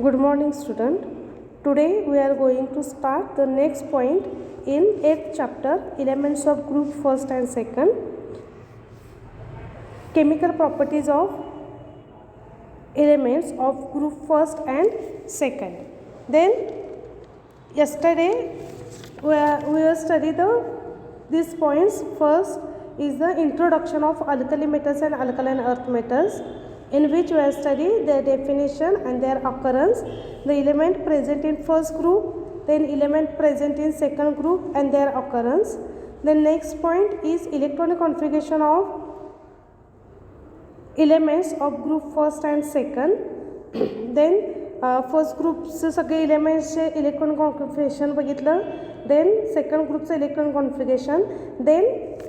Good morning, student. Today we are going to start the next point in 8th chapter, elements of group first and second, chemical properties of elements of group first and second. Then yesterday we will study these points. First is the introduction of alkali metals and alkaline earth metals, in which we will study their definition and their occurrence, the element present in first group, then element present in second group and their occurrence. The next point is electronic configuration of elements of group first and second. then first ग्रुपचे सगळे एलिमेंट्सचे electron configuration बघितलं. Then second ग्रुपचं electron configuration. Then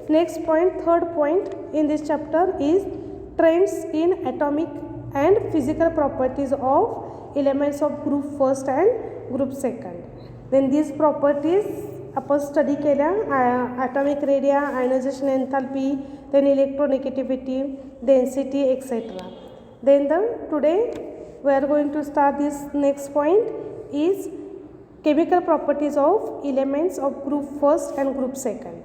next point, third point in this chapter is trends in atomic and physical properties of elements of group first and group second. Then these properties आपण study केल्या. Atomic radii, ionisation enthalpy, then electronegativity, density etcetera. Then today we are going to start this next point is chemical properties of elements of group first and group second.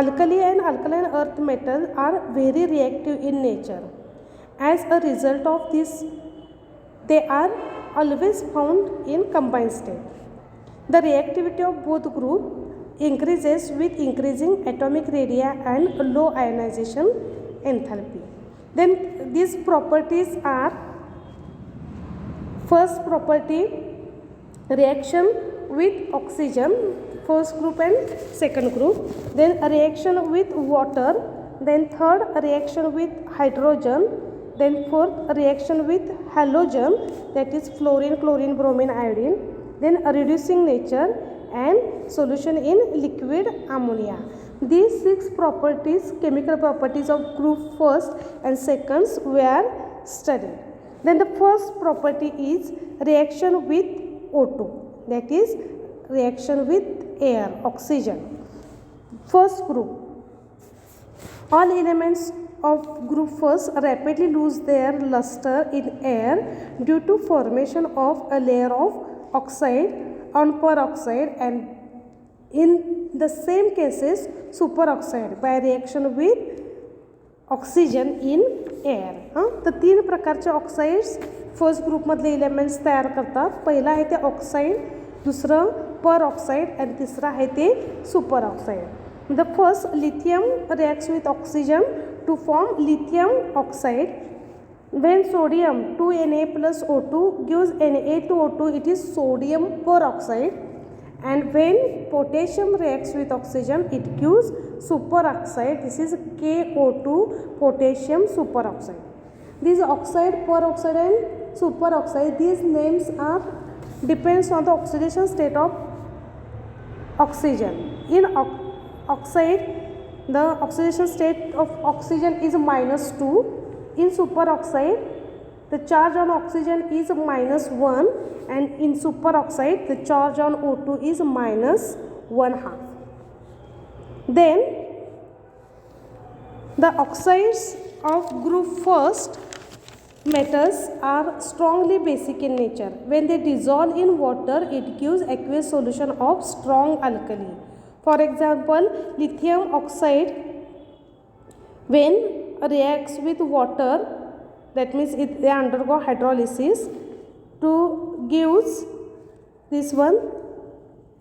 Alkali and alkaline earth metals are very reactive in nature. As a result of this, they are always found in combined state. The reactivity of both group increases with increasing atomic radii and low ionization enthalpy. Then these properties are: first property, reaction with oxygen, first group and second group. Then a reaction with water. Then third, a reaction with hydrogen. Then fourth, a reaction with halogen, that is fluorine, chlorine, bromine, iodine. Then a reducing nature and solution in liquid ammonia. These 6 properties, chemical properties of group first and seconds were studied. Then the first property is reaction with O2, that is reaction with air, oxygen. First group, all elements of group first rapidly lose their luster in air due to formation of a layer of oxide on peroxide, and in the same cases superoxide by reaction with oxygen in air. तर 3 प्रकारचे oxides first ग्रुपमधले elements तयार करतात. पहिला आहे ते oxide, दुसरं पर oxide आणि तिसरं आहे ते super oxide. The first, lithium reacts with oxygen two form lithium oxide. When sodium 2Na plus O2 gives Na2O2, it is sodium peroxide. And when potassium reacts with oxygen, it gives superoxide. This is KO2, potassium superoxide. These oxide, peroxide and superoxide, these names are depends on the oxidation state of oxygen. In oxide, the oxidation state of oxygen is -2. In superoxide, the charge on oxygen is -1, and in superoxide, the charge on O2 is -1/2. Then, the oxides of group first metals are strongly basic in nature. When they dissolve in water, it gives aqueous solution of strong alkali. For example, lithium oxide, when reacts with water, that means they undergo hydrolysis to gives this one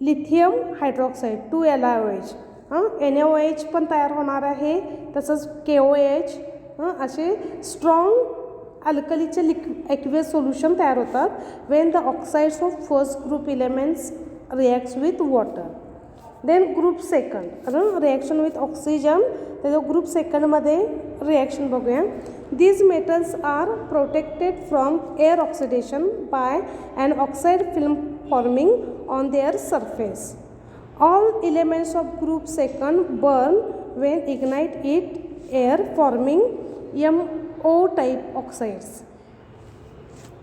lithium hydroxide 2LiOH. NaOH पण तयार होणार आहे, तसंच KOH. असे strong अल्कलीचे aqueous solution तयार होतात when the oxides of first group elements reacts with water. Then group second, reaction with oxygen, त्याचं group सेकंडमध्ये रिॲक्शन बघूया. These metals are protected from air oxidation by an oxide film forming on their surface. All elements of group second burn when ignite it air forming MO type oxides.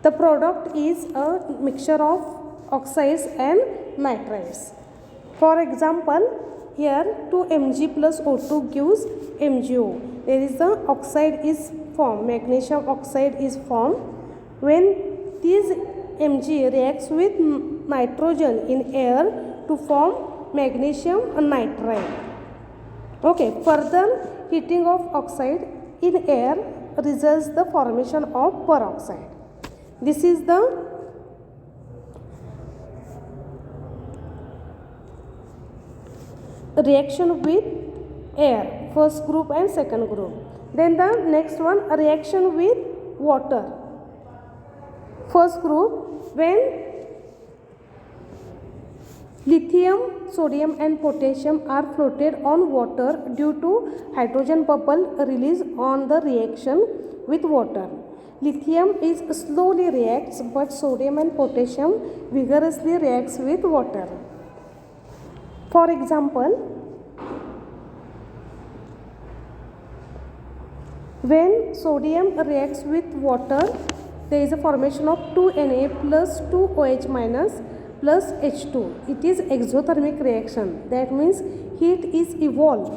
The product is a mixture of oxides and nitrides. For example, here 2Mg plus O2 gives MgO. There is the oxide is formed, magnesium oxide is formed. When these Mg reacts with nitrogen in air to form magnesium nitride. Okay, further heating of oxide in air results the formation of peroxide. This is the reaction with air, first group and second group. Then the next one, a reaction with water. First group, when lithium, sodium and potassium are floated on water due to hydrogen bubble release on the reaction with water. Lithium is slowly reacts, but sodium and potassium vigorously reacts with water. For example, when sodium reacts with water, there is a formation of 2Na plus 2OH minus plus H2. It is exothermic reaction. That means heat is evolved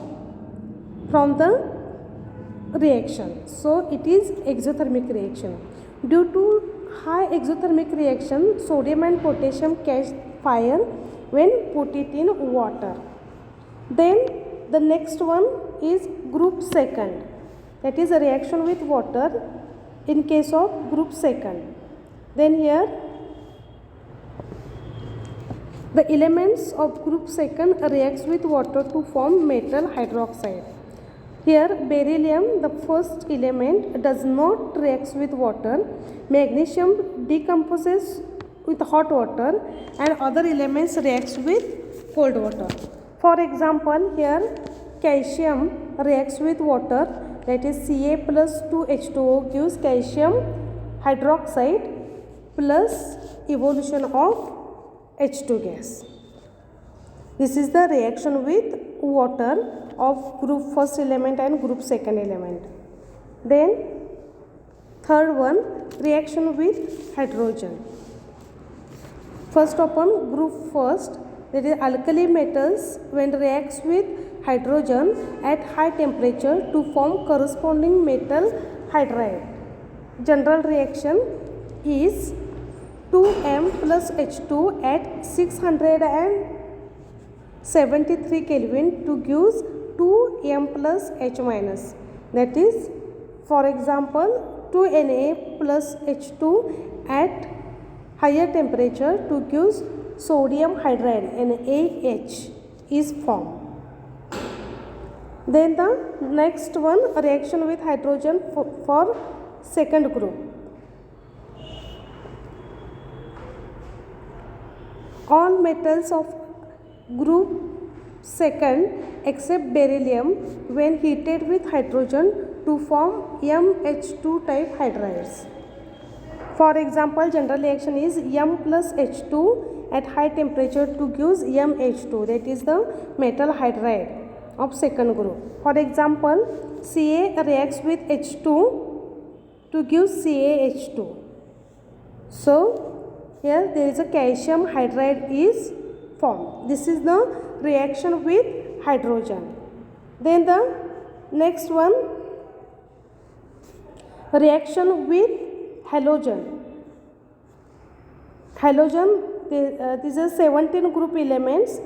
from the reaction. So it is exothermic reaction. Due to high exothermic reaction, sodium and potassium catch fire when put it in water. Then the next one is group second. That is a reaction with water in case of group second. Then here the elements of group second reacts with water to form metal hydroxide. Here beryllium, the first element, does not react with water. Magnesium decomposes with hot water and other elements reacts with cold water. For example, here calcium reacts with water, that is Ca plus 2H2O gives calcium hydroxide plus evolution of H2 gas. This is the reaction with water of group first element and group second element. Then third one, reaction with hydrogen. First upon group first, that is alkali metals when reacts with hydrogen at high temperature to form corresponding metal hydride. General reaction is 2m plus H2 at 673 Kelvin to give 2m plus H minus. That is, for example, 2Na plus H2 at higher temperature to give sodium hydride NaH is formed. Then the next one, a reaction with hydrogen for second group. All metals of group second except beryllium when heated with hydrogen to form MH2 type hydrides. For example, general reaction is M plus H2 at high temperature to gives MH2, that is the metal hydride of second group. For example, Ca reacts with H2 to give CaH2. So here there is a calcium hydride is formed. This is the reaction with hydrogen. Then the next one, reaction with halogen. Halogen, these are 17 group elements: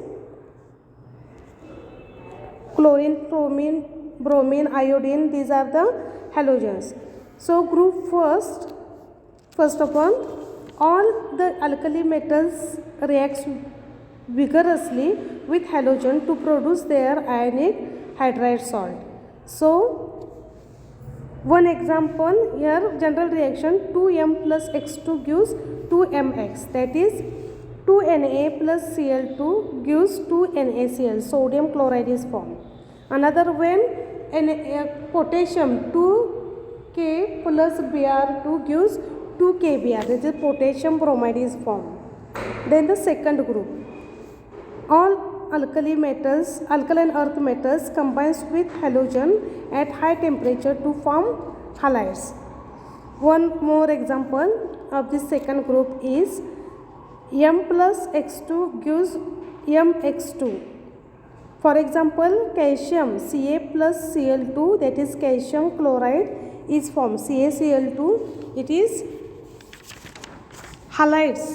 chlorine, bromine, iodine. These are the halogens. So group first upon, all the alkali metals reacts vigorously with halogen to produce their ionic hydride salt. So one example here, general reaction 2m plus X2 gives 2mx, that is 2Na plus Cl2 gives 2NaCl, sodium chloride is formed. Another, when potassium 2K plus Br2 gives 2KBr, that is potassium bromide is formed. Then the second group, all alkaline earth metals combines with halogen at high temperature to form halides. One more example of this second group is M plus X2 gives MX2. For example, calcium Ca plus Cl2, that is calcium chloride is formed, CaCl2. It is halides,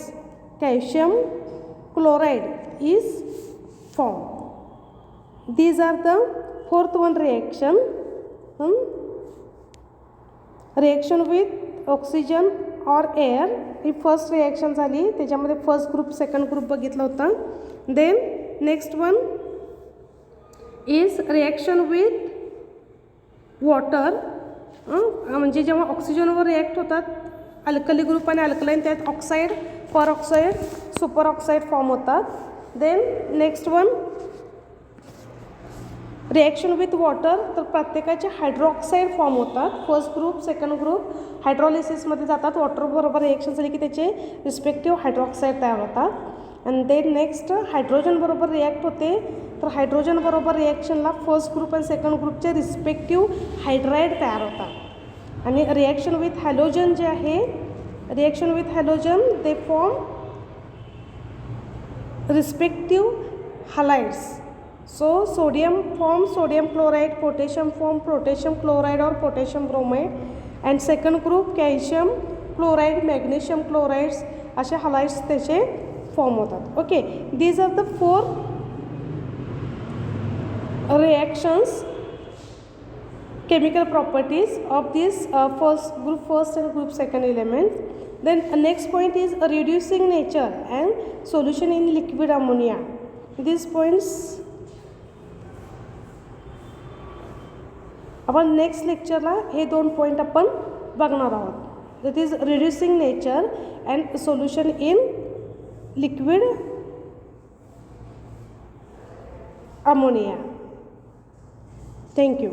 calcium chloride is formed. These are the fourth one reaction. Reaction with oxygen or air. ही first reaction झाली, त्याच्यामध्ये first group second group बघितला होता. Then next one is reaction with water. म्हणजे जेव्हा ऑक्सिजनवर react होतात alkali group आणि अल्कलाईन, त्यात oxide, peroxide, super oxide form होतात. Then next one reaction with water, तर प्रत्येकाचे हायड्रोक्साईड फॉर्म होतात. फर्स्ट ग्रुप सेकंड ग्रुप हायड्रॉलिसिसमध्ये जातात. वॉटरबरोबर रिॲक्शन झाली की त्याचे रिस्पेक्टिव्ह हायड्रोक्साईड तयार होतात. अँड देन नेक्स्ट हायड्रोजन बरोबर रिॲक्ट होते, तर हायड्रोजन बरोबर रिॲक्शनला फर्स्ट ग्रुप आणि सेकंड ग्रुपचे रिस्पेक्टिव्ह हायड्राईड तयार होतात. आणि रिॲक्शन विथ हॅलोजन जे आहे, reaction with halogen they form respective halides. So sodium forms sodium chloride, potassium forms potassium chloride or potassium bromide, and second group calcium chloride, magnesium chlorides असे halides त्याचे form होतात. Okay, these are the 4 reactions, chemical properties of this first and group second element. Then next point is reducing nature and solution in liquid ammonia. These points आपण next लेक्चरला हे 2 point आपण बघणार आहोत. That is reducing nature and solution in liquid ammonia. Thank you.